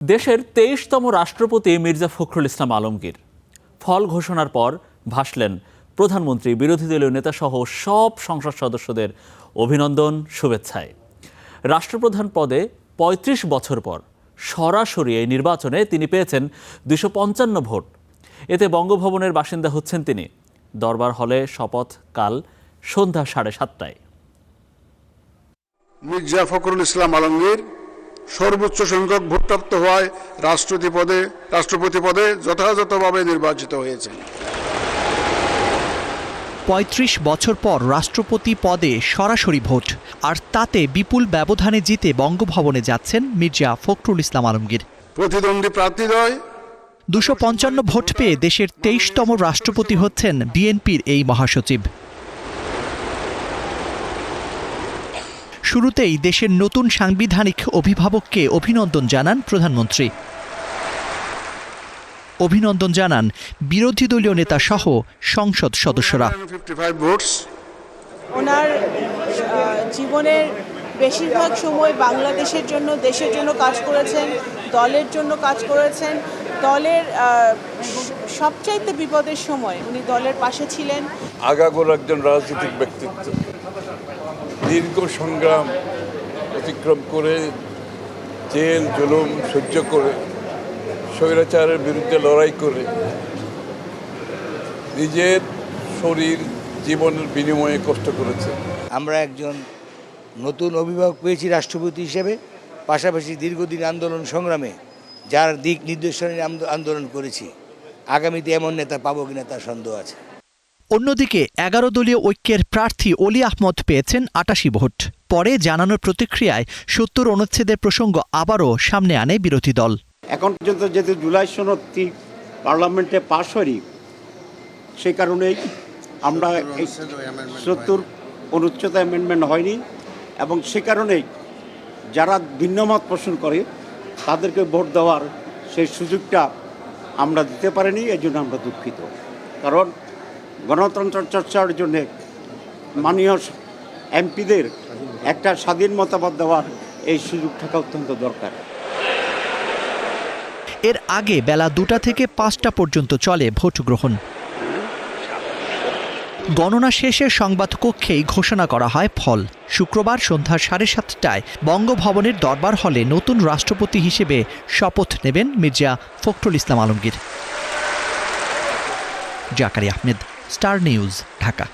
দেশের ২৩তম রাষ্ট্রপতি মির্জা ফখরুল ইসলাম আলমগীর ফল ঘোষণার পর ভাসলেন প্রধানমন্ত্রী, বিরোধী দলীয় নেতাসহ সব সংসদ সদস্যদের অভিনন্দন শুভেচ্ছায়। রাষ্ট্রপ্রধান পদে ৩৫ বছর পর সরাসরি এই নির্বাচনে তিনি পেয়েছেন ২৫৫ ভোট। এতে বঙ্গভবনের বাসিন্দা হচ্ছেন তিনি। দরবার হলে শপথ কাল সন্ধ্যা ৭:৩০টায়। মির্জা ফখরুল ইসলাম আলমগীর সর্বোচ্চ সংখ্যক ভোটপ্রাপ্ত হওয়ায় রাষ্ট্রপতি পদে যথাযথভাবে নির্বাচিত হয়েছেন। ৩৫ বছর পর রাষ্ট্রপতি পদে সরাসরি ভোট, আর তাতে বিপুল ব্যবধানে জিতে বঙ্গভবনে যাচ্ছেন মির্জা ফখরুল ইসলাম আলমগীর। প্রতিদ্বন্দ্বী প্রার্থীদ্বয় ২৫৫ ভোট পেয়ে দেশের ২৩তম রাষ্ট্রপতি হচ্ছেন বিএনপির এই মহাসচিব। শুরুতেই দেশের নতুন সাংবিধানিক অভিভাবককে অভিনন্দন জানান প্রধানমন্ত্রী। অভিনন্দন জানান বিরোধী দলীয় নেতা সহ সংসদ সদস্যরা। ওনার জীবনের বেশিরভাগ সময় বাংলাদেশের জন্য, দেশের জন্য কাজ করেছেন, দলের জন্য কাজ করেছেন। দলের সবচাইতে বিপদের সময় উনি দলের পাশে ছিলেন। আগাগোড়া একজন রাজনৈতিক ব্যক্তিত্ব, দীর্ঘ সংগ্রাম অতিক্রম করে, জেল জুলুম সহ্য করে, স্বৈরাচারের বিরুদ্ধে লড়াই করে, নিজের শরীর জীবনের বিনিময়ে কষ্ট করেছে। আমরা একজন নতুন অভিভাবক পেয়েছি রাষ্ট্রপতি হিসেবে, পাশাপাশি দীর্ঘদিন আন্দোলন সংগ্রামে যার দিক নির্দেশনা আন্দোলন করেছি। আগামীতে এমন নেতা পাবো কিনা তার সন্দেহ আছে। অন্যদিকে ১১ দলীয় ঐক্যের প্রার্থী অলি আহমদ পেয়েছেন ৮৮ ভোট। পরে জানানোর প্রতিক্রিয়ায় ৭০ অনুচ্ছেদের প্রসঙ্গ আবারও সামনে আনে বিরোধী দল। এখন পর্যন্ত যেহেতু জুলাই সনদটি পার্লামেন্টে পাশ হয়নি, সেই কারণেই আমরা এই ৭০ অনুচ্ছেদ অ্যামেন্ডমেন্ট হয়নি, এবং সে কারণেই যারা ভিন্নমত পোষণ করে তাদেরকে ভোট দেওয়ার সেই সুযোগটা আমরা দিতে পারিনি। এই জন্য আমরা দুঃখিত, কারণ গণতন্ত্র চর্চার জন্য মাননীয় এমপিদের একটা স্বাধীন মতামত দেওয়ার এই সুযোগ থাকা অত্যন্ত দরকার। এর আগে বেলা ২টা থেকে ৫টা পর্যন্ত চলে ভোট গ্রহণ। গণনা শেষে সংবাদ কক্ষেই ঘোষণা করা হয় ফল। শুক্রবার সন্ধ্যা ৭:৩০টায় বঙ্গভবনের দরবার হলে নতুন রাষ্ট্রপতি হিসেবে শপথ নেবেন মির্জা ফখরুল ইসলাম আলমগীর। Zakaria Ahmed, Star News, Dhaka.